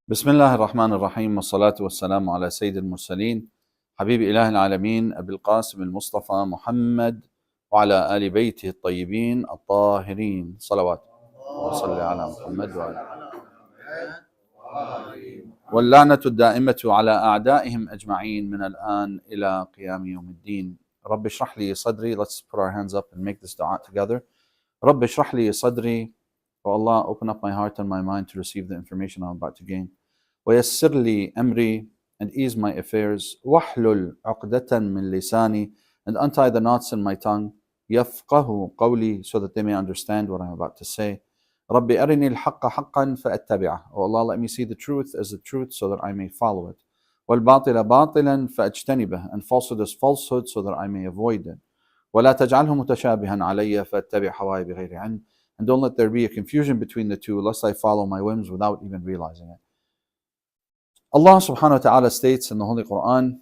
بسم الله الرحمن الرحيم والصلاة والسلام على سيد المرسلين حبيب إله العالمين أبي القاسم المصطفى محمد وعلى آل بيته الطيبين الطاهرين صلوات وصل على محمد وعلى واللعنة الدائمة على أعدائهم أجمعين من الآن إلى قيام يوم الدين. رب اشرح لي صدري. Let's put our hands up and make this dua together. رب اشرح لي صدري. Oh Allah, open up my heart and my mind to receive the information I'm about to gain. ويسر لي أمري, and ease my affairs. واحلل عقدة من لساني, and untie the knots in my tongue. يفقه قولي, so that they may understand what I'm about to say. رب أرني الحق حقا فأتبعه. Oh Allah, let me see the truth as the truth so that I may follow it. والباطل باطلا فأجتنبه, and falsehood as falsehood so that I may avoid it. ولا تجعله متشابها علي فأتبع هواي بغير علم, and don't let there be a confusion between the two lest I follow my whims without even realizing it. Allah subhanahu wa ta'ala states in the Holy Quran,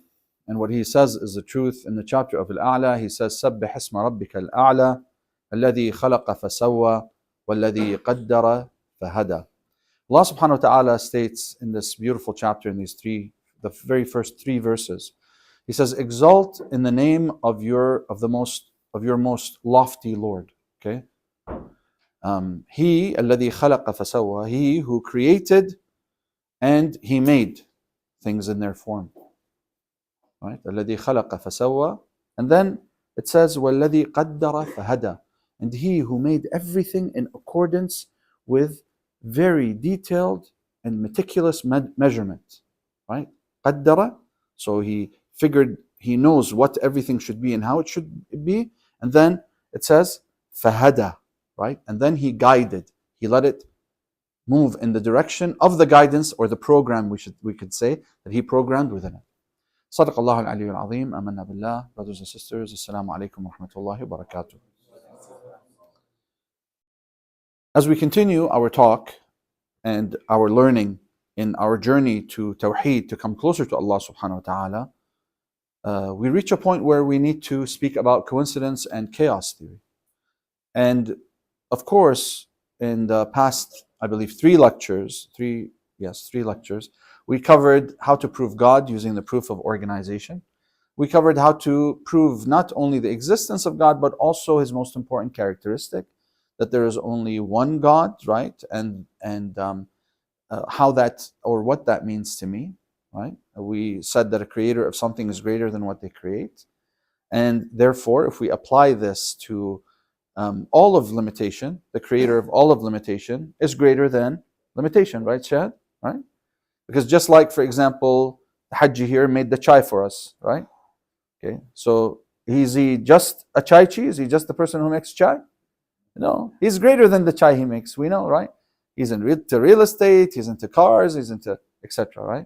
and what He says is the truth. In the chapter of Al-A'la, He says, سَبِّحِ اسْمَ رَبِّكَ الْأَعْلَى الَّذِي خَلَقَ فَسَوَّى وَالَّذِي قَدَّرَ فَهَدَى. Allah subhanahu wa ta'ala states in this beautiful chapter, in the very first three verses, He says, exalt in the name of your most lofty Lord. Okay? He, الَّذِي خَلَقَ فَسَوَّى, He who created and He made things in their form. Right? الَّذِي خَلَقَ فَسَوَّى. And then it says, وَالَّذِي قَدَّرَ فَهَدَى. And He who made everything in accordance with very detailed and meticulous measurement. Right? قَدَّرَ. So He figured, He knows what everything should be and how it should be. And then it says, فَهَدَى. Right? And then He guided. He let it move in the direction of the guidance or the program, we could say, that He programmed within it. Sadaq Allahu al-Aliyyul Azim. Amanna billah. Brothers and sisters, Assalamu alaikum wa rahmatullahi wa barakatuh. As we continue our talk and our learning in our journey to Tawheed, to come closer to Allah subhanahu wa ta'ala, we reach a point where we need to speak about coincidence and chaos theory. And of course, in the past, I believe three lectures, we covered how to prove God using the proof of organization. We covered how to prove not only the existence of God, but also His most important characteristic, that there is only one God, right? And how that, or what that means to me, right? We said that a creator of something is greater than what they create. And therefore, if we apply this to all of limitation, the creator of all of limitation is greater than limitation, right, Shahad? Right? Because just like, for example, the Hajji here made the chai for us, right? Okay, so is he just a chai chi? Is he just the person who makes chai? No, he's greater than the chai he makes, we know, right? He's into real estate, he's into cars, he's into etc., right?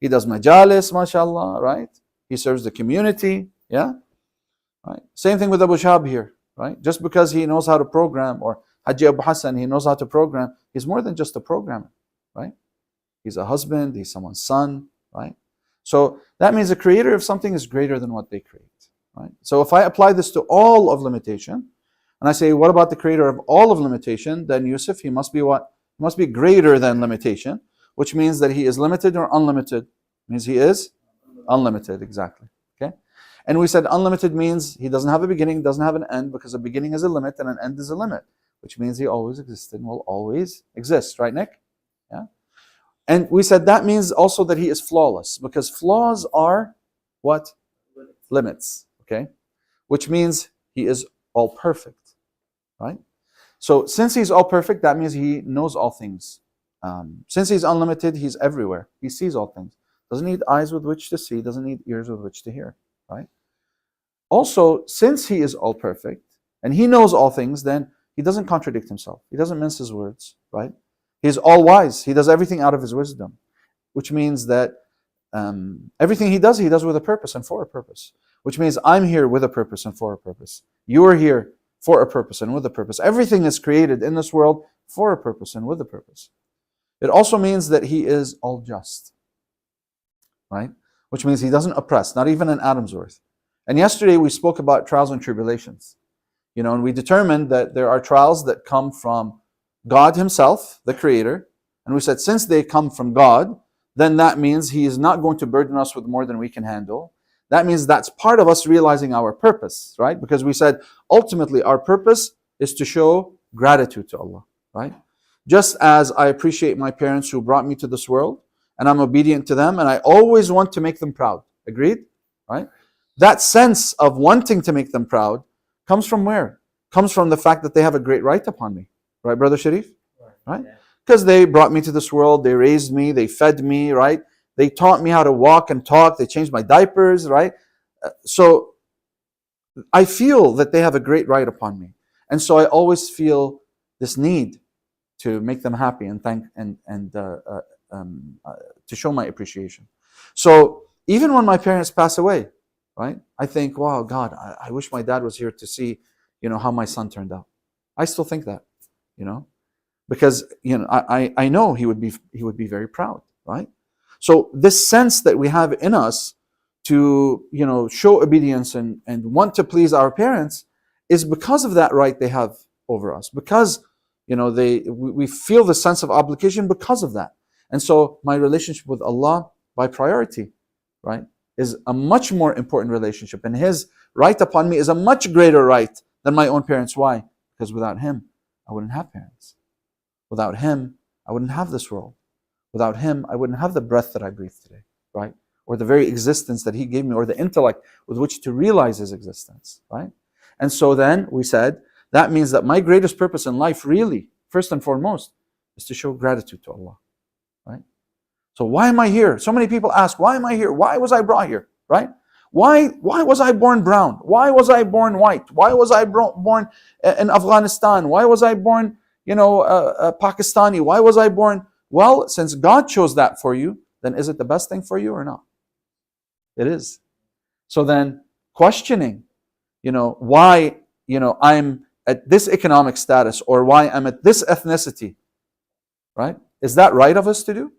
He does majalis, mashallah, right? He serves the community, yeah? Right? Same thing with Abu Shahab here. Right? Just because he knows how to program, or Haji Abu Hassan, he knows how to program, he's more than just a programmer, right? He's a husband, he's someone's son, right? So that means the creator of something is greater than what they create, right? So if I apply this to all of limitation, and I say, what about the creator of all of limitation? Then Yusuf, he must be what? He must be greater than limitation, which means that he is limited or unlimited. It means he is unlimited, exactly. Okay? And we said unlimited means He doesn't have a beginning, doesn't have an end, because a beginning is a limit and an end is a limit, which means He always existed and will always exist, right, Nick? Yeah. And we said that means also that He is flawless, because flaws are what? Limits, okay? Which means He is all perfect, right? So since He's all perfect, that means He knows all things. Since He's unlimited, He's everywhere. He sees all things. Doesn't need eyes with which to see, doesn't need ears with which to hear, right? Also, since He is all perfect and He knows all things, then He doesn't contradict Himself. He doesn't mince His words, right? He's all wise. He does everything out of His wisdom, which means that everything He does with a purpose and for a purpose, which means I'm here with a purpose and for a purpose. You are here for a purpose and with a purpose. Everything is created in this world for a purpose and with a purpose. It also means that He is all just, right? Which means He doesn't oppress, not even an atom's worth. And yesterday we spoke about trials and tribulations, and we determined that there are trials that come from God Himself, the Creator, And we said, since they come from God, then that means He is not going to burden us with more than we can handle. That means that's part of us realizing our purpose, right? Because we said, ultimately, our purpose is to show gratitude to Allah, right? Just as I appreciate my parents who brought me to this world, and I'm obedient to them, and I always want to make them proud. Agreed? Right? That sense of wanting to make them proud comes from where? Comes from the fact that they have a great right upon me. Right, Brother Sharif? Right? Because they brought me to this world, they raised me, they fed me, right? They taught me how to walk and talk, they changed my diapers, right? So I feel that they have a great right upon me. And so I always feel this need to make them happy and thank and to show my appreciation. So even when my parents pass away, right? I think, wow, God, I wish my dad was here to see, how my son turned out. I still think that, because I know he would be very proud, right? So this sense that we have in us to show obedience and want to please our parents is because of that right they have over us, because we feel the sense of obligation because of that. And so my relationship with Allah by priority, right, is a much more important relationship, and His right upon me is a much greater right than my own parents. Why? Because without Him, I wouldn't have parents. Without Him, I wouldn't have this world. Without Him, I wouldn't have the breath that I breathe today, right? Or the very existence that He gave me, or the intellect with which to realize His existence, right? And so then we said, that means that my greatest purpose in life, really, first and foremost, is to show gratitude to Allah, right? So why am I here? So many people ask, why am I here? Why was I brought here, right? Why was I born brown? Why was I born white? Why was I born in Afghanistan? Why was I born, Pakistani? Why was I born? Well, since God chose that for you, then is it the best thing for you or not? It is. So then questioning, why, I'm at this economic status, or why I'm at this ethnicity, right? Is that right of us to do?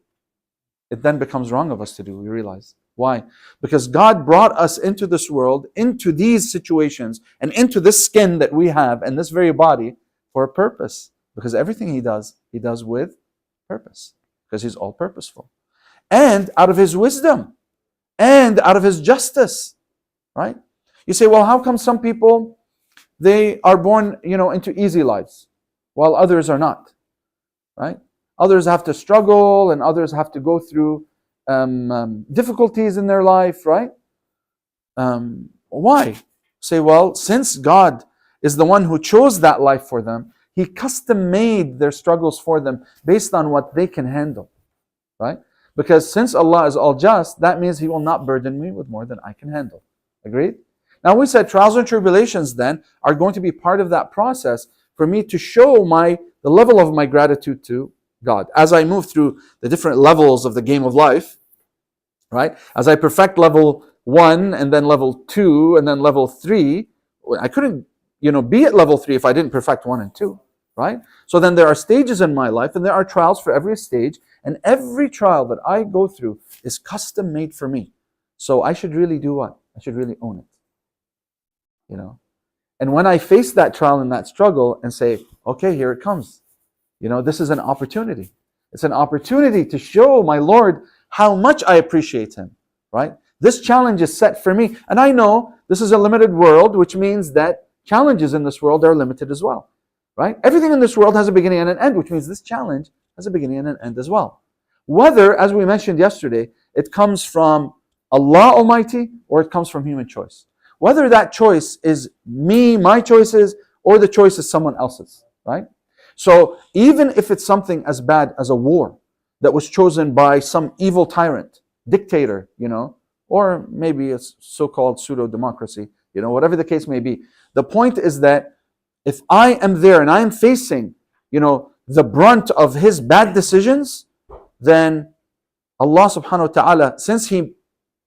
It then becomes wrong of us to do, we realize. Why? Because God brought us into this world, into these situations, and into this skin that we have, and this very body, for a purpose. Because everything He does with purpose. Because He's all purposeful. And out of His wisdom. And out of His justice. Right? You say, well, how come some people, they are born, into easy lives, while others are not, right? Others have to struggle, and others have to go through difficulties in their life, right? Why? Say, well, since God is the one who chose that life for them, He custom made their struggles for them based on what they can handle, right? Because since Allah is all just, that means He will not burden me with more than I can handle. Agreed? Now we said trials and tribulations then are going to be part of that process for me to show the level of my gratitude to God. As I move through the different levels of the game of life, right? As I perfect level 1 and then level 2 and then level 3, I couldn't, be at level 3 if I didn't perfect 1 and 2, right? So then there are stages in my life, and there are trials for every stage, and every trial that I go through is custom made for me. So I should really do what? I should really own it. And when I face that trial and that struggle and say, okay, here it comes. This is an opportunity. It's an opportunity to show my Lord how much I appreciate Him, right? This challenge is set for me. And I know this is a limited world, which means that challenges in this world are limited as well, right? Everything in this world has a beginning and an end, which means this challenge has a beginning and an end as well. Whether, as we mentioned yesterday, it comes from Allah Almighty or it comes from human choice. Whether that choice is me, my choices, or the choice is someone else's, right? So even if it's something as bad as a war that was chosen by some evil tyrant, dictator, or maybe a so-called pseudo-democracy, whatever the case may be. The point is that if I am there and I am facing, the brunt of His bad decisions, then Allah subhanahu wa ta'ala, since He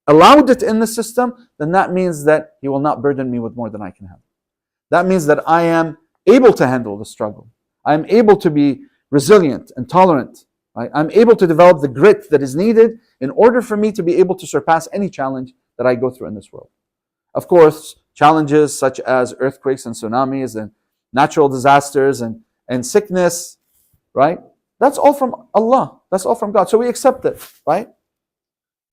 allowed it in the system, then that means that He will not burden me with more than I can handle. That means that I am able to handle the struggle. I am able to be resilient and tolerant. Right? I'm able to develop the grit that is needed in order for me to be able to surpass any challenge that I go through in this world. Of course, challenges such as earthquakes and tsunamis and natural disasters and sickness, right? That's all from Allah. That's all from God. So we accept it, right?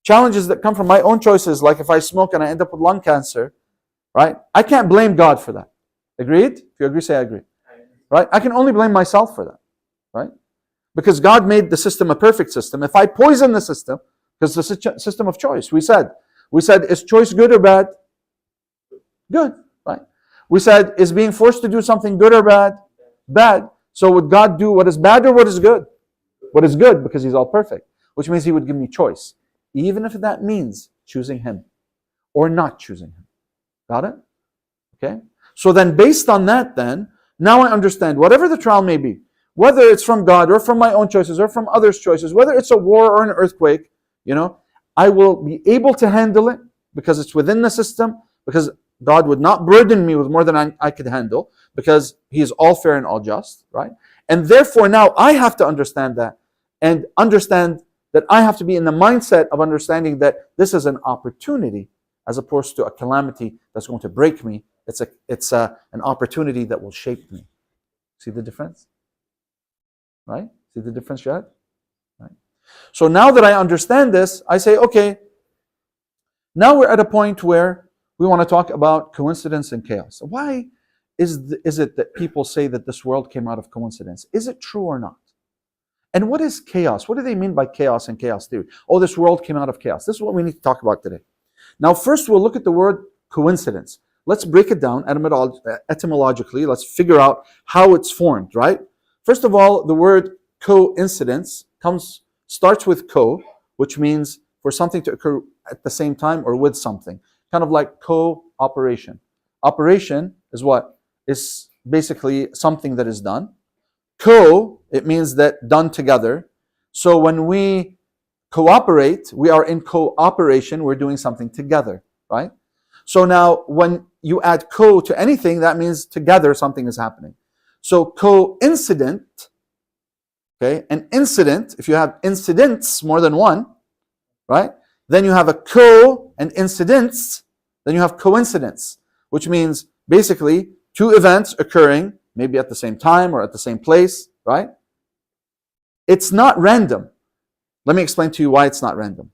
Challenges that come from my own choices, like if I smoke and I end up with lung cancer, right? I can't blame God for that. Agreed? If you agree, say I agree. Right? I can only blame myself for that, right? Because God made the system a perfect system. If I poison the system, because it's a system of choice, we said, is choice good or bad? Good, right? We said, is being forced to do something good or bad? Bad. So would God do what is bad or what is good? What is good, because He's all perfect, which means He would give me choice, even if that means choosing Him or not choosing Him. Got it? Okay? So then based on that then, now I understand whatever the trial may be, whether it's from God or from my own choices or from others' choices, whether it's a war or an earthquake, I will be able to handle it because it's within the system, because God would not burden me with more than I could handle, because He is all fair and all just, right? And therefore now I have to understand that, and understand that I have to be in the mindset of understanding that this is an opportunity as opposed to a calamity that's going to break me. It's an opportunity that will shape me. See the difference? Right? See the difference, Shad? Right. So now that I understand this, I say, okay, now we're at a point where we want to talk about coincidence and chaos. Why is it that people say that this world came out of coincidence? Is it true or not? And what is chaos? What do they mean by chaos and chaos theory? Oh, this world came out of chaos. This is what we need to talk about today. Now, first we'll look at the word coincidence. Let's break it down etymologically. Let's figure out how it's formed, right? First of all, the word coincidence starts with co, which means for something to occur at the same time or with something. Kind of like cooperation. Operation is what? Is basically something that is done. It means that done together. So when we cooperate, we are in cooperation, we're doing something together, right? So now when you add co to anything, that means together something is happening. So coincident, okay, an incident, if you have incidents more than one, right? Then you have a and incidents, then you have coincidence, which means basically two events occurring maybe at the same time or at the same place, right? It's not random. Let me explain to you why it's not random.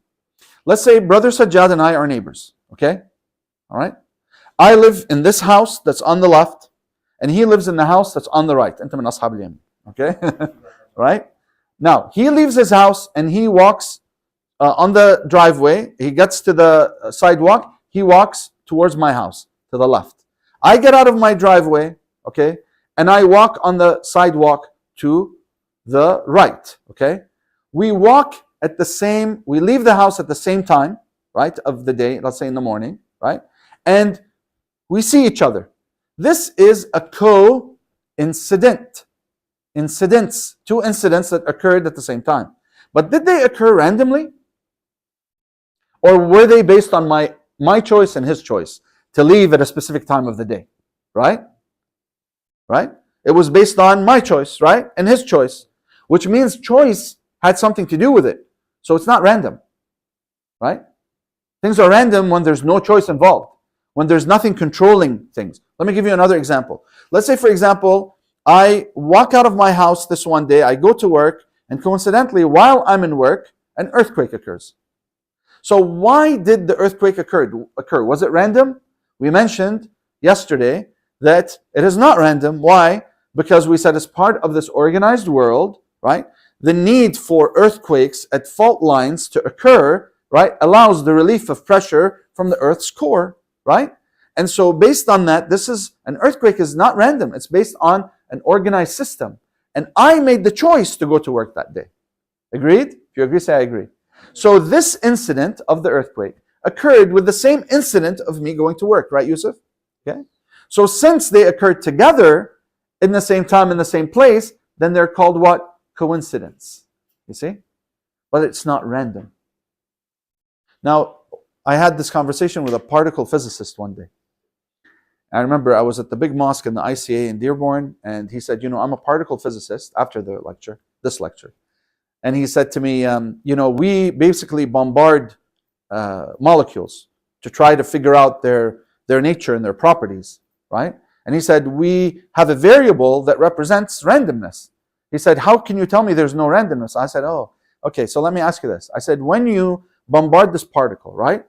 Let's say Brother Sajjad and I are neighbors, okay? All right? I live in this house that's on the left, and he lives in the house that's on the right. Okay? Right? Now, he leaves his house and he walks on the driveway. He gets to the sidewalk. He walks towards my house, to the left. I get out of my driveway, okay, and I walk on the sidewalk to the right, okay? We leave the house at the same time, right, of the day, let's say in the morning, right? And we see each other. This is a coincident. Two incidents that occurred at the same time. But did they occur randomly? Or were they based on my choice and his choice to leave at a specific time of the day? Right? Right? It was based on my choice, right? And his choice. Which means choice had something to do with it. So it's not random. Right? Things are random when there's no choice involved. When there's nothing controlling things. Let me give you another example. Let's say, for example, I walk out of my house this one day, I go to work, and coincidentally, while I'm in work, an earthquake occurs. So why did the earthquake occur? Was it random? We mentioned yesterday that it is not random. Why? Because we said as part of this organized world, right, the need for earthquakes at fault lines to occur, right, allows the relief of pressure from the Earth's core, right? And so based on that, an earthquake is not random. It's based on an organized system. And I made the choice to go to work that day. Agreed? If you agree, say I agree. So this incident of the earthquake occurred with the same incident of me going to work, right, Yusuf? Okay. So since they occurred together in the same time, in the same place, then they're called what? Coincidence. You see? But it's not random. Now, I had this conversation with a particle physicist one day. I remember I was at the big mosque in the ICA in Dearborn, and he said, I'm a particle physicist after this lecture. And he said to me, we basically bombard molecules to try to figure out their nature and their properties, right? And he said, we have a variable that represents randomness. He said, how can you tell me there's no randomness? I said, oh, okay, so let me ask you this. I said, when you bombard this particle, right?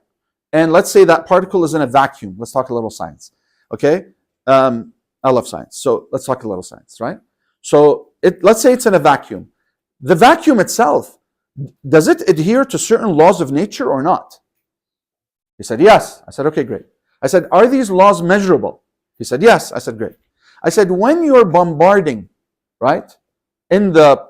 And let's say that particle is in a vacuum. Let's talk a little science, okay? I love science, so let's talk a little science, right? So let's say it's in a vacuum. The vacuum itself, does it adhere to certain laws of nature or not? He said, yes. I said, okay, great. I said, are these laws measurable? He said, yes. I said, great. I said, when you're bombarding, right, in the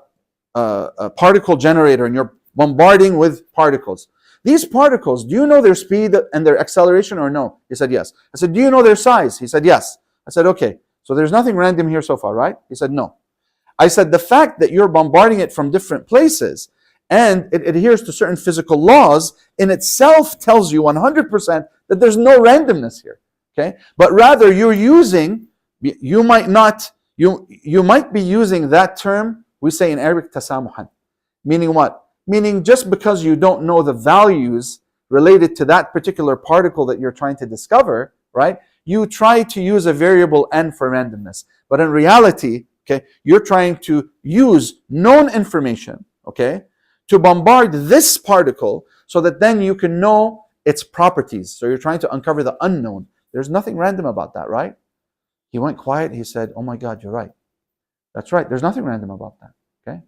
particle generator and you're bombarding with particles, these particles, do you know their speed and their acceleration or no? He said, yes. I said, do you know their size? He said, yes. I said, okay, so there's nothing random here so far, right? He said, no. I said, the fact that you're bombarding it from different places and it adheres to certain physical laws in itself tells you 100% that there's no randomness here, okay? But rather you might be using that term, we say in Arabic, tasamuhan. Meaning what? Meaning just because you don't know the values related to that particular particle that you're trying to discover, right? You try to use a variable n for randomness. But in reality, okay, you're trying to use known information, okay, to bombard this particle so that then you can know its properties. So you're trying to uncover the unknown. There's nothing random about that, right? He went quiet. He said, oh my God, you're right. That's right. There's nothing random about that, okay?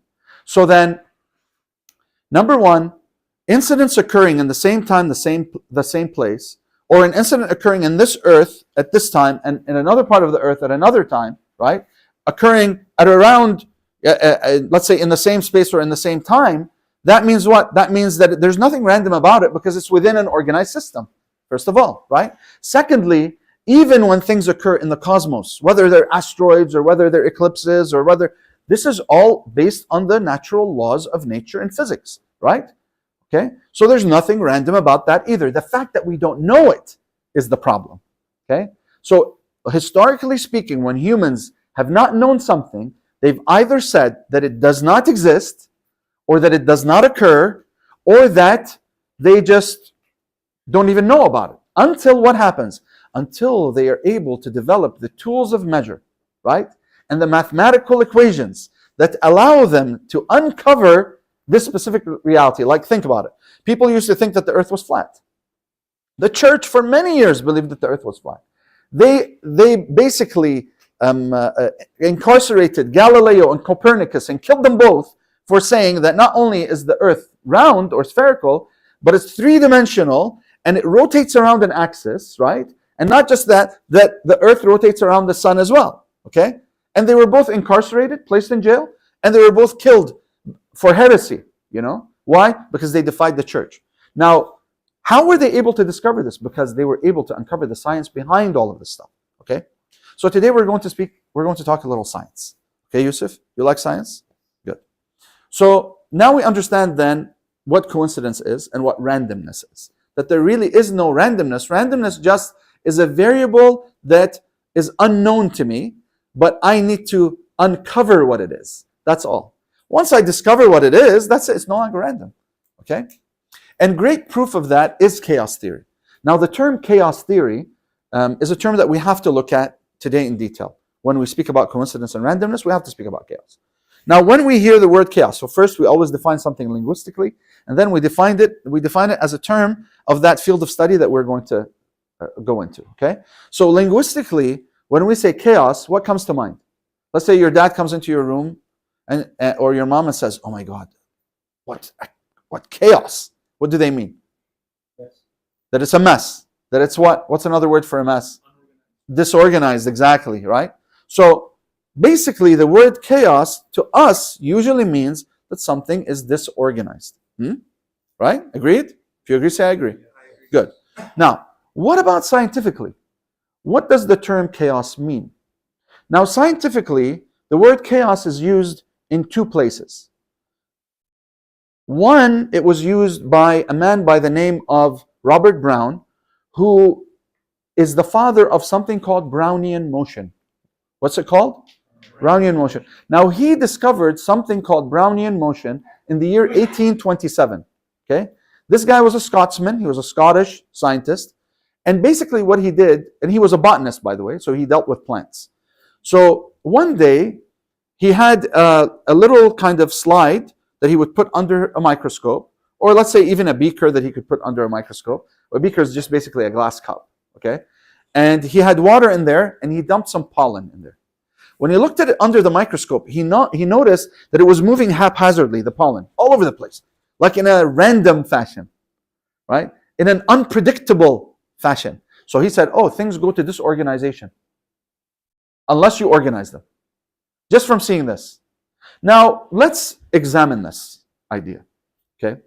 So then, number one, incidents occurring in the same time, the same place, or an incident occurring in this earth at this time and in another part of the earth at another time, right? Occurring at around, let's say in the same space or in the same time, that means what? That means that there's nothing random about it because it's within an organized system, first of all, right? Secondly, even when things occur in the cosmos, whether they're asteroids or whether they're eclipses or whether, this is all based on the natural laws of nature and physics, right? Okay, so there's nothing random about that either. The fact that we don't know it is the problem, okay? So historically speaking, when humans have not known something, they've either said that it does not exist, or that it does not occur, or that they just don't even know about it. Until what happens? Until they are able to develop the tools of measure, right? And the mathematical equations that allow them to uncover this specific reality. Like, think about it. People used to think that the earth was flat. The church for many years believed that the earth was flat. They basically incarcerated Galileo and Copernicus and killed them both for saying that not only is the earth round or spherical, but it's three-dimensional and it rotates around an axis, right? And not just that the earth rotates around the sun as well, okay? And they were both incarcerated, placed in jail, and they were both killed for heresy, you know? Why? Because they defied the church. Now, how were they able to discover this? Because they were able to uncover the science behind all of this stuff, okay? So today we're going to talk a little science. Okay, Yusuf? You like science? Good. So now we understand then what coincidence is and what randomness is. That there really is no randomness. Randomness just is a variable that is unknown to me, but I need to uncover what it is. That's all. Once I discover what it is, that's it. It's no longer random. Okay? And great proof of that is chaos theory. Now, the term chaos theory is a term that we have to look at today in detail. When we speak about coincidence and randomness, we have to speak about chaos. Now, when we hear the word chaos, so first we always define something linguistically, and then we define it as a term of that field of study that we're going to go into. Okay? So linguistically, when we say chaos, what comes to mind? Let's say your dad comes into your room, and or your mom and says, "Oh my God, what chaos?" What do they mean? Yes. That it's a mess. That it's what? What's another word for a mess? Disorganized, exactly, right? So basically, the word chaos to us usually means that something is disorganized. Right? Agreed? If you agree, say I agree. Good. Now, what about scientifically? What does the term chaos mean? Now, scientifically, the word chaos is used in two places. One, it was used by a man by the name of Robert Brown, who is the father of something called Brownian motion. What's it called? Brownian motion. Now, he discovered something called Brownian motion in the year 1827. Okay? This guy was a Scotsman. He was a Scottish scientist. And basically what he did, and he was a botanist, by the way, so he dealt with plants. So one day, he had a little kind of slide that he would put under a microscope, or let's say even a beaker that he could put under a microscope. A beaker is just basically a glass cup, okay? And he had water in there, and he dumped some pollen in there. When he looked at it under the microscope, he noticed that it was moving haphazardly, the pollen, all over the place, like in a random fashion, right? In an unpredictable fashion. So he said, oh, things go to disorganization unless you organize them. Just from seeing this. Now, let's examine this idea, okay?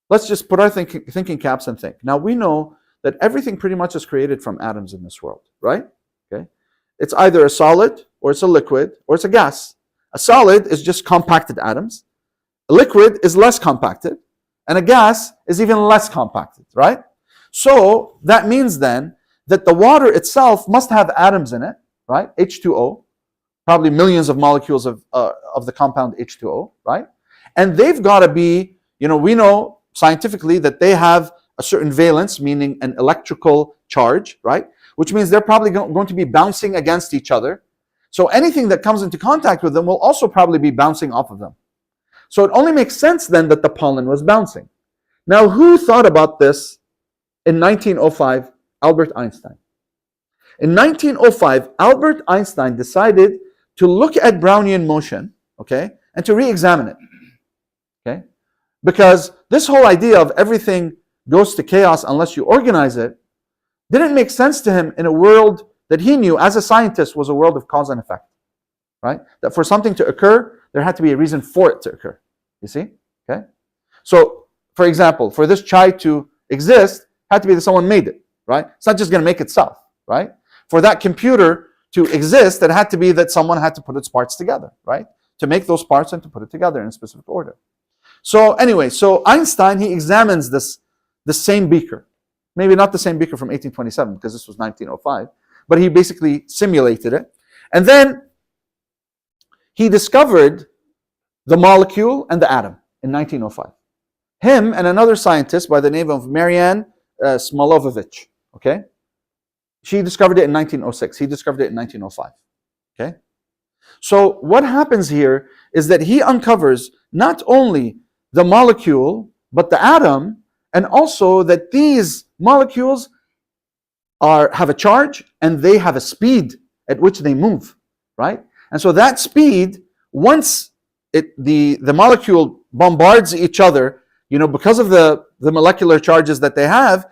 Let's just put our thinking caps and think. Now, we know that everything pretty much is created from atoms in this world, right? Okay. It's either a solid, or it's a liquid, or it's a gas. A solid is just compacted atoms. A liquid is less compacted, and a gas is even less compacted, right? So that means then that the water itself must have atoms in it, right? H2O, probably millions of molecules of the compound H2O, right? And they've got to be, we know scientifically that they have a certain valence, meaning an electrical charge, right? Which means they're probably going to be bouncing against each other. So anything that comes into contact with them will also probably be bouncing off of them. So it only makes sense then that the pollen was bouncing. Now, who thought about this in 1905? Albert Einstein. In 1905, Albert Einstein decided to look at Brownian motion, okay, and to re-examine it, okay? Because this whole idea of everything goes to chaos unless you organize it didn't make sense to him in a world that he knew as a scientist was a world of cause and effect, right? That for something to occur, there had to be a reason for it to occur, you see, okay? So, for example, for this chai to exist, had to be that someone made it, right? It's not just going to make itself, right? For that computer to exist, it had to be that someone had to put its parts together, right? To make those parts and to put it together in a specific order. So anyway, so Einstein, he examines the same beaker. Maybe not the same beaker from 1827, because this was 1905, but he basically simulated it. And then he discovered the molecule and the atom in 1905. Him and another scientist by the name of Marianne Smalovovic, okay? She discovered it in 1906. He discovered it in 1905, okay? So what happens here is that he uncovers not only the molecule, but the atom, and also that these molecules have a charge and they have a speed at which they move, right? And so that speed, once the molecule bombards each other, because of the molecular charges that they have,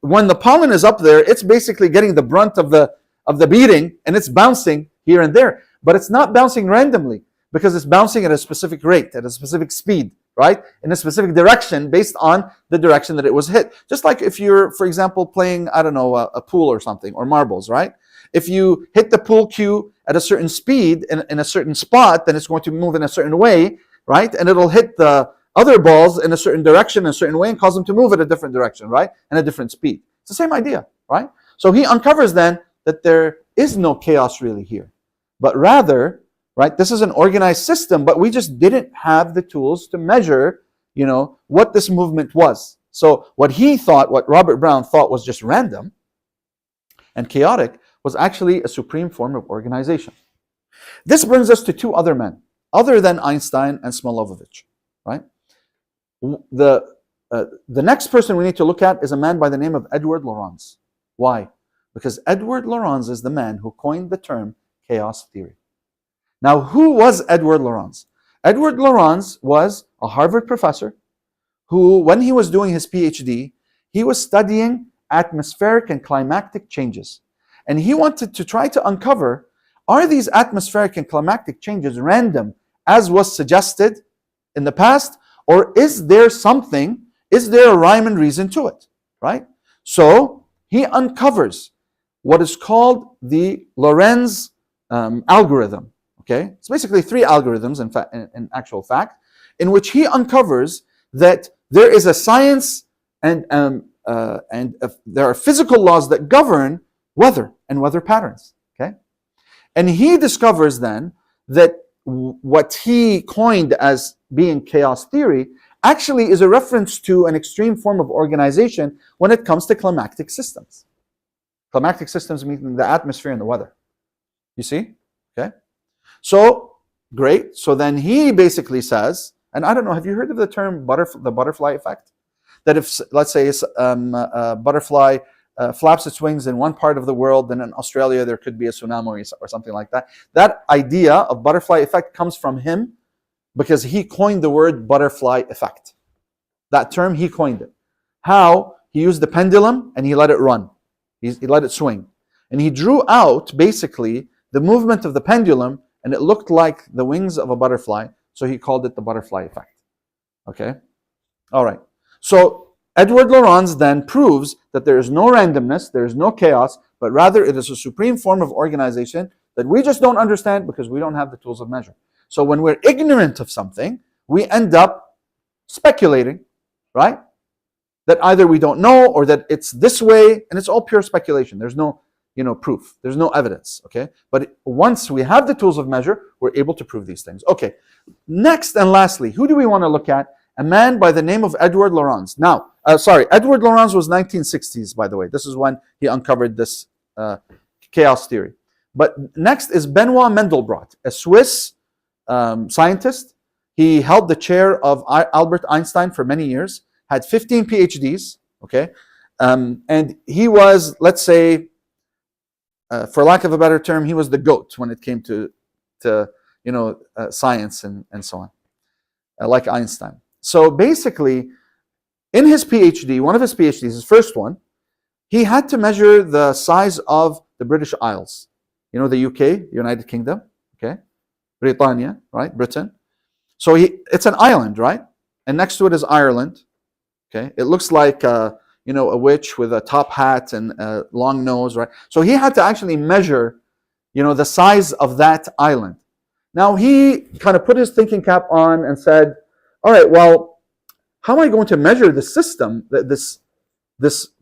when the pollen is up there, it's basically getting the brunt of the beating, and it's bouncing here and there. But it's not bouncing randomly, because it's bouncing at a specific rate, at a specific speed, right? In a specific direction based on the direction that it was hit. Just like if you're, for example, playing, I don't know, a pool or something, or marbles, right? If you hit the pool cue at a certain speed in a certain spot, then it's going to move in a certain way, right? And it'll hit the other balls in a certain direction, in a certain way, and cause them to move at a different direction, right? And a different speed. It's the same idea, right? So he uncovers then that there is no chaos really here, but rather, right, this is an organized system, but we just didn't have the tools to measure, what this movement was. So what Robert Brown thought was just random and chaotic was actually a supreme form of organization. This brings us to two other men, other than Einstein and Smalovovic, right? The next person we need to look at is a man by the name of Edward Lorenz. Why? Because Edward Lorenz is the man who coined the term chaos theory. Now, who was Edward Lorenz? Edward Lorenz was a Harvard professor who, when he was doing his PhD, he was studying atmospheric and climatic changes. And he wanted to try to uncover, are these atmospheric and climatic changes random, as was suggested in the past, or is there a rhyme and reason to it, right? So he uncovers what is called the Lorenz algorithm. Okay, it's basically three algorithms, in actual fact, in which he uncovers that there is a science and there are physical laws that govern weather and weather patterns. Okay, and he discovers then that what he coined as being chaos theory actually is a reference to an extreme form of organization when it comes to climatic systems. Climatic systems meaning the atmosphere and the weather. You see? Okay. So Great. So then he basically says, and I don't know, have you heard of the term the butterfly effect? That if, let's say, a butterfly flaps its wings in one part of the world, then in Australia there could be a tsunami or something like that. That idea of butterfly effect comes from him because he coined the word butterfly effect. That term, he coined it. How? He used the pendulum and he let it run. He let it swing. And he drew out, basically, the movement of the pendulum, and it looked like the wings of a butterfly, so he called it the butterfly effect. Okay? All right. So Edward Lorenz then proves that there is no randomness, there is no chaos, but rather it is a supreme form of organization that we just don't understand because we don't have the tools of measure. So when we're ignorant of something, we end up speculating, right? That either we don't know or that it's this way, and it's all pure speculation. There's no, proof. There's no evidence, okay? But once we have the tools of measure, we're able to prove these things. Okay, next and lastly, who do we want to look at? A man by the name of Edward Lorenz. Now, Edward Lorenz was 1960s, by the way. This is when he uncovered this chaos theory. But next is Benoit Mandelbrot, a Swiss scientist. He held the chair of Albert Einstein for many years, had 15 PhDs, okay? And he was, let's say, for lack of a better term, he was the GOAT when it came to science and so on, like Einstein. So basically, in his PhD, one of his PhDs, his first one, he had to measure the size of the British Isles. The UK, United Kingdom, okay? Britannia, right? Britain. So it's an island, right? And next to it is Ireland, okay? It looks like a witch with a top hat and a long nose, right? So he had to actually measure, the size of that island. Now he kind of put his thinking cap on and said, all right, well, how am I going to measure the system, this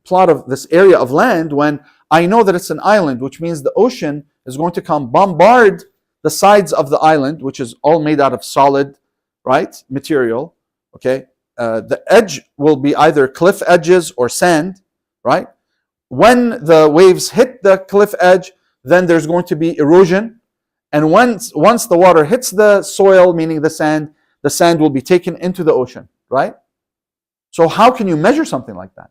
plot of this area of land, when I know that it's an island, which means the ocean is going to come bombard the sides of the island, which is all made out of solid, right, material, okay? The edge will be either cliff edges or sand, right? When the waves hit the cliff edge, then there's going to be erosion. And once the water hits the soil, meaning the sand will be taken into the ocean, right? So how can you measure something like that?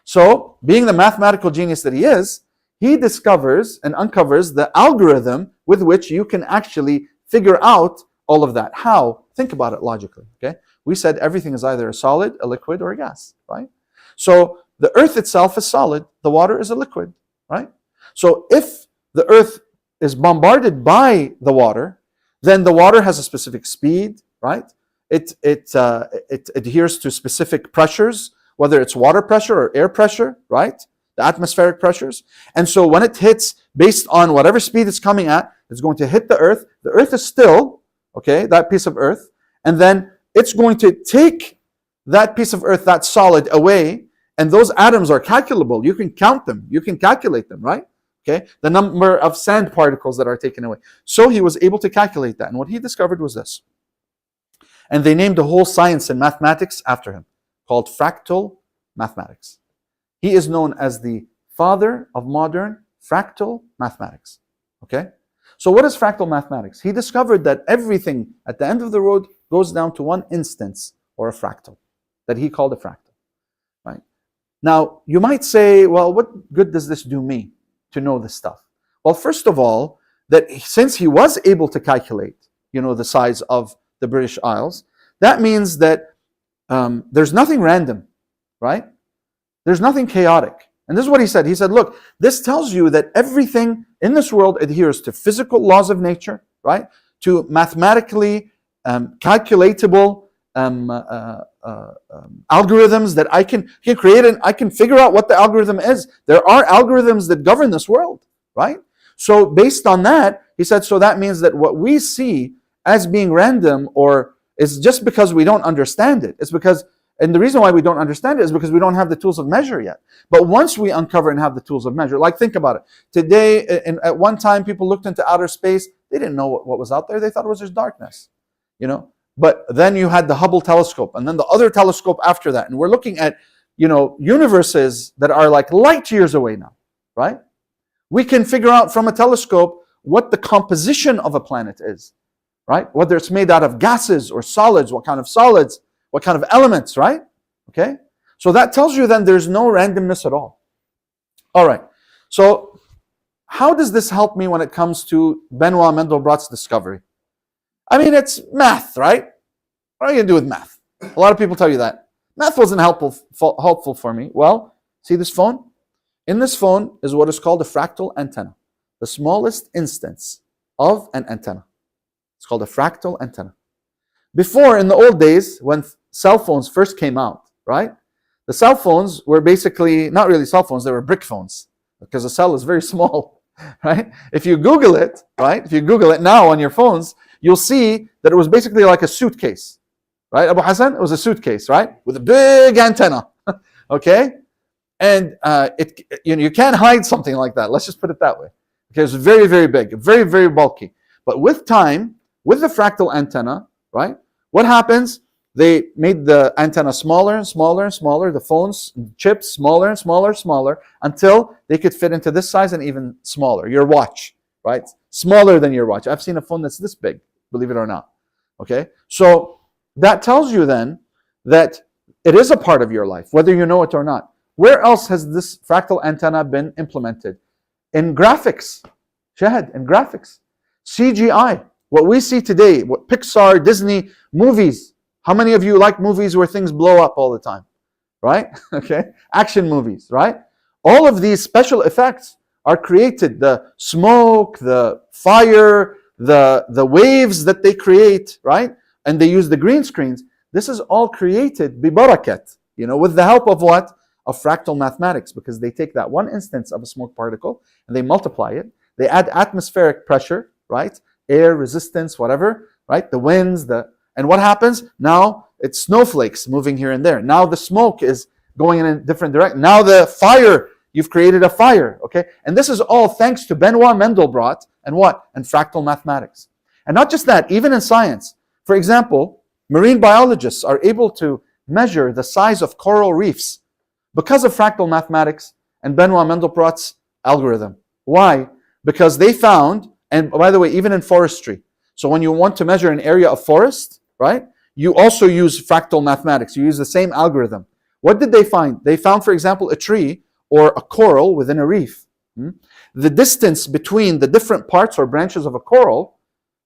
So, being the mathematical genius that he is, he discovers and uncovers the algorithm with which you can actually figure out all of that. How? Think about it logically, okay? We said everything is either a solid, a liquid, or a gas, right? So the earth itself is solid, the water is a liquid, right? So if the earth is bombarded by the water, then the water has a specific speed, right? It adheres to specific pressures, whether it's water pressure or air pressure, right? The atmospheric pressures. And so when it hits, based on whatever speed it's coming at, it's going to hit the earth. The earth is still, okay, that piece of earth. And then it's going to take that piece of earth, that solid, away. And those atoms are calculable. You can count them. You can calculate them, right? Okay, the number of sand particles that are taken away. So he was able to calculate that. And what he discovered was this. And they named a whole science in mathematics after him, called fractal mathematics. He is known as the father of modern fractal mathematics. Okay? So what is fractal mathematics? He discovered that everything at the end of the road goes down to one instance or a fractal that he called a fractal. Right? Now, you might say, well, what good does this do me to know this stuff? Well, first of all, that since he was able to calculate, the size of the British Isles, that means that there's nothing random, right? There's nothing chaotic. And this is what he said. He said, look, this tells you that everything in this world adheres to physical laws of nature, right? To mathematically calculatable algorithms that I can create, and I can figure out what the algorithm is. There are algorithms that govern this world, right? So based on that, he said, so that means that what we see as being random or is just because we don't understand it. It's because, and the reason why we don't understand it is because we don't have the tools of measure yet. But once we uncover and have the tools of measure, like think about it. Today, at one time, people looked into outer space. They didn't know what was out there. They thought it was just darkness, But then you had the Hubble telescope, and then the other telescope after that. And we're looking at, universes that are like light years away now, right? We can figure out from a telescope what the composition of a planet is. right? Whether it's made out of gases or solids, what kind of elements, right? Okay? So that tells you then there's no randomness at all. All right. So how does this help me when it comes to Benoit Mandelbrot's discovery? I mean, it's math, right? What are you going to do with math? A lot of people tell you that. Math wasn't helpful for me. Well, see this phone? In this phone is what is called a fractal antenna, the smallest instance of an antenna. It's called a fractal antenna. Before, in the old days, when cell phones first came out, right? The cell phones were basically, not really cell phones, they were brick phones, because a cell is very small, right? If you Google it, right? If you Google it now on your phones, you'll see that it was basically like a suitcase, right? Abu Hassan, it was a suitcase, right? With a big antenna, okay? And you can't hide something like that. Let's just put it that way. Okay, it's very, very big, very, very bulky. But with time, with the fractal antenna, right? What happens? They made the antenna smaller and smaller and smaller, the phones, chips, smaller and smaller and smaller, until they could fit into this size and even smaller. Your watch, right? Smaller than your watch. I've seen a phone that's this big, believe it or not. Okay? So that tells you then that it is a part of your life, whether you know it or not. Where else has this fractal antenna been implemented? In graphics. Shahad, in graphics. CGI. What we see today, what Pixar, Disney, movies. How many of you like movies where things blow up all the time? Right? Okay? Action movies, right? All of these special effects are created. The smoke, the fire, the waves that they create, right? And they use the green screens. This is all created bibarakat, with the help of what? Of fractal mathematics, because they take that one instance of a smoke particle and they multiply it. They add atmospheric pressure, right? Air, resistance, whatever, right? The winds, and what happens? Now it's snowflakes moving here and there. Now the smoke is going in a different direction. Now the fire, you've created a fire, okay? And this is all thanks to Benoit Mandelbrot and what? And fractal mathematics. And not just that, even in science. For example, marine biologists are able to measure the size of coral reefs because of fractal mathematics and Benoit Mandelbrot's algorithm. Why? Because they found, and by the way, even in forestry, so when you want to measure an area of forest, right, you also use fractal mathematics. You use the same algorithm. What did they find? They found, for example, a tree or a coral within a reef. The distance between the different parts or branches of a coral,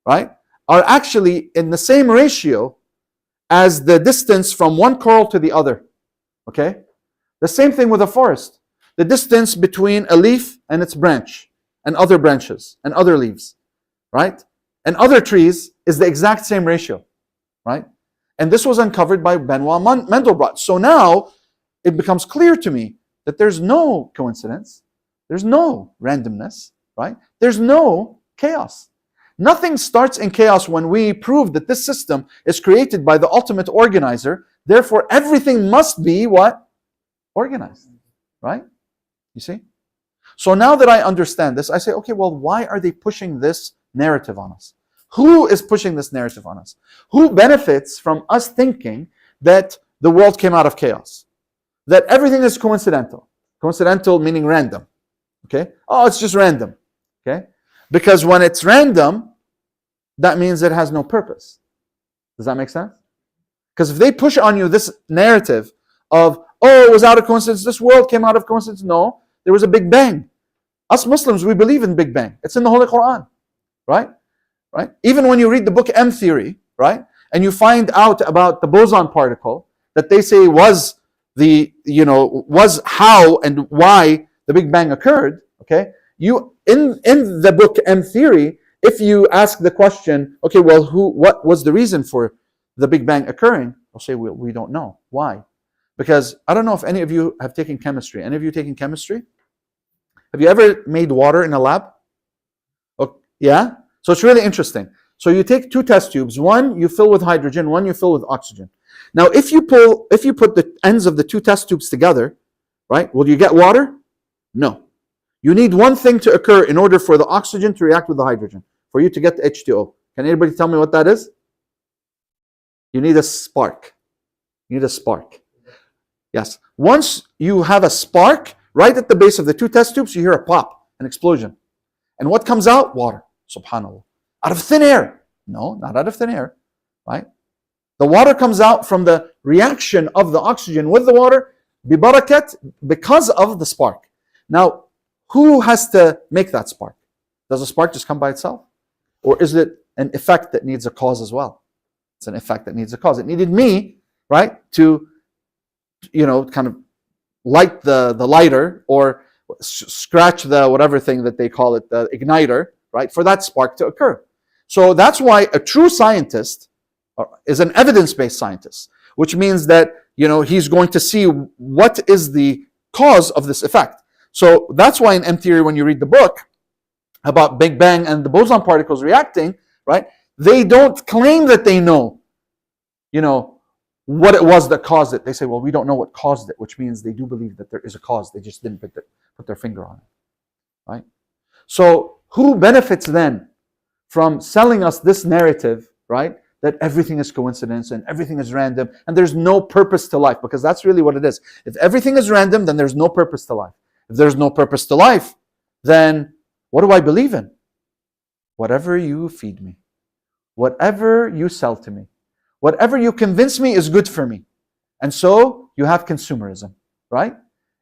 right, are actually in the same ratio as the distance from one coral to the other. Okay? The same thing with a forest. The distance between a leaf and its branch and other branches and other leaves, right? And other trees is the exact same ratio, right? And this was uncovered by Benoit Mandelbrot. So now it becomes clear to me that there's no coincidence, there's no randomness, right? There's no chaos. Nothing starts in chaos when we prove that this system is created by the ultimate organizer. Therefore, everything must be what? Organized, right? You see? So now that I understand this, I say, okay, well, why are they pushing this narrative on us? Who is pushing this narrative on us? Who benefits from us thinking that the world came out of chaos? That everything is coincidental. Coincidental meaning random. Okay? Oh, it's just random. Okay? Because when it's random, that means it has no purpose. Does that make sense? Because if they push on you this narrative of, oh, it was out of coincidence, this world came out of coincidence. No, there was a Big Bang. Us Muslims, we believe in Big Bang. It's in the Holy Quran, right? Right? Even when you read the book M Theory, right, and you find out about the boson particle that they say was how and why the Big Bang occurred. Okay, you in the book M Theory, if you ask the question, okay, well, what was the reason for the Big Bang occurring? They'll say, we don't know. Why? Because I don't know if any of you have taken chemistry. Any of you taken chemistry? Have you ever made water in a lab? Okay, yeah? So it's really interesting. So you take two test tubes. One you fill with hydrogen, one you fill with oxygen. Now if you put the ends of the two test tubes together, right, will you get water? No. You need one thing to occur in order for the oxygen to react with the hydrogen, for you to get the H2O. Can anybody tell me what that is? You need a spark. You need a spark. Yes. Once you have a spark, right at the base of the two test tubes, you hear a pop, an explosion. And what comes out? Water. Subhanallah. Out of thin air. No, not out of thin air, right? The water comes out from the reaction of the oxygen with the water, bibarakat, because of the spark. Now, who has to make that spark? Does a spark just come by itself? Or is it an effect that needs a cause as well? It's an effect that needs a cause. It needed me, right, to, kind of light the lighter or scratch the whatever thing that they call it, the igniter, right, for that spark to occur. So that's why a true scientist is an evidence-based scientist, which means that, he's going to see what is the cause of this effect. So that's why in M-theory, when you read the book about Big Bang and the boson particles reacting, right, they don't claim that they know, what it was that caused it. They say, well, we don't know what caused it, which means they do believe that there is a cause. They just didn't put their finger on it, right? So who benefits then from selling us this narrative, right, that everything is coincidence and everything is random and there's no purpose to life? Because that's really what it is. If everything is random, then there's no purpose to life. If there's no purpose to life, then what do I believe in? Whatever you feed me, whatever you sell to me, whatever you convince me is good for me. And so you have consumerism, right?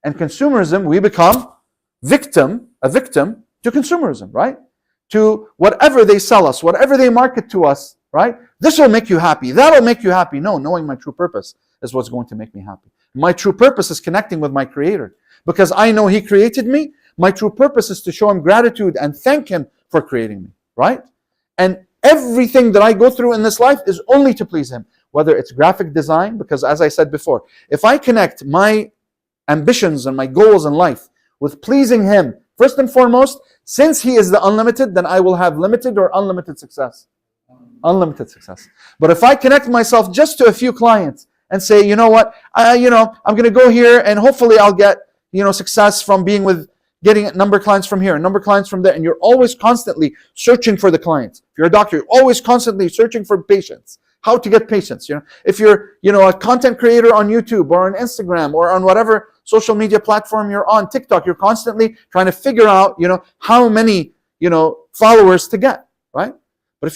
And consumerism, we become a victim to consumerism, right? To whatever they sell us, whatever they market to us, right? This will make you happy. That'll make you happy. No, knowing my true purpose is what's going to make me happy. My true purpose is connecting with my Creator. Because I know He created me, my true purpose is to show Him gratitude and thank Him for creating me, right? And everything that I go through in this life is only to please Him. Whether it's graphic design, because as I said before, if I connect my ambitions and my goals in life with pleasing Him, first and foremost, since He is the unlimited, then I will have limited or unlimited success. Unlimited success. But if I connect myself just to a few clients and say, you know what, I'm going to go here and hopefully I'll get, success from being with getting a number of clients from here, a number of clients from there, and you're always constantly searching for the clients. If you're a doctor, you're always constantly searching for patients, how to get patients. If you're, a content creator on YouTube or on Instagram or on whatever social media platform you're on, TikTok, you're constantly trying to figure out, how many, followers to get, right? But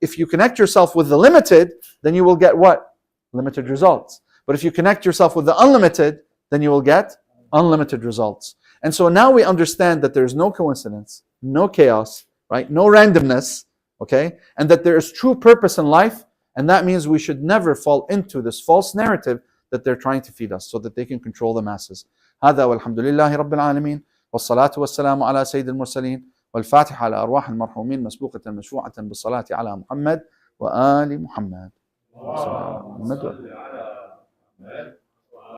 if you connect yourself with the limited, then you will get what? Limited results. But if you connect yourself with the unlimited, then you will get unlimited results. And so now we understand that there's no coincidence, no chaos, right? No randomness, okay? And that there is true purpose in life, and that means we should never fall into this false narrative that they're trying to feed us so that they can control the masses. هذا والحمد لله رب العالمين والصلاة والسلام على سيد المرسلين والفاتحة على أرواح المرحومين مسبوقة مشفوعة بالصلاة على محمد وآل محمد.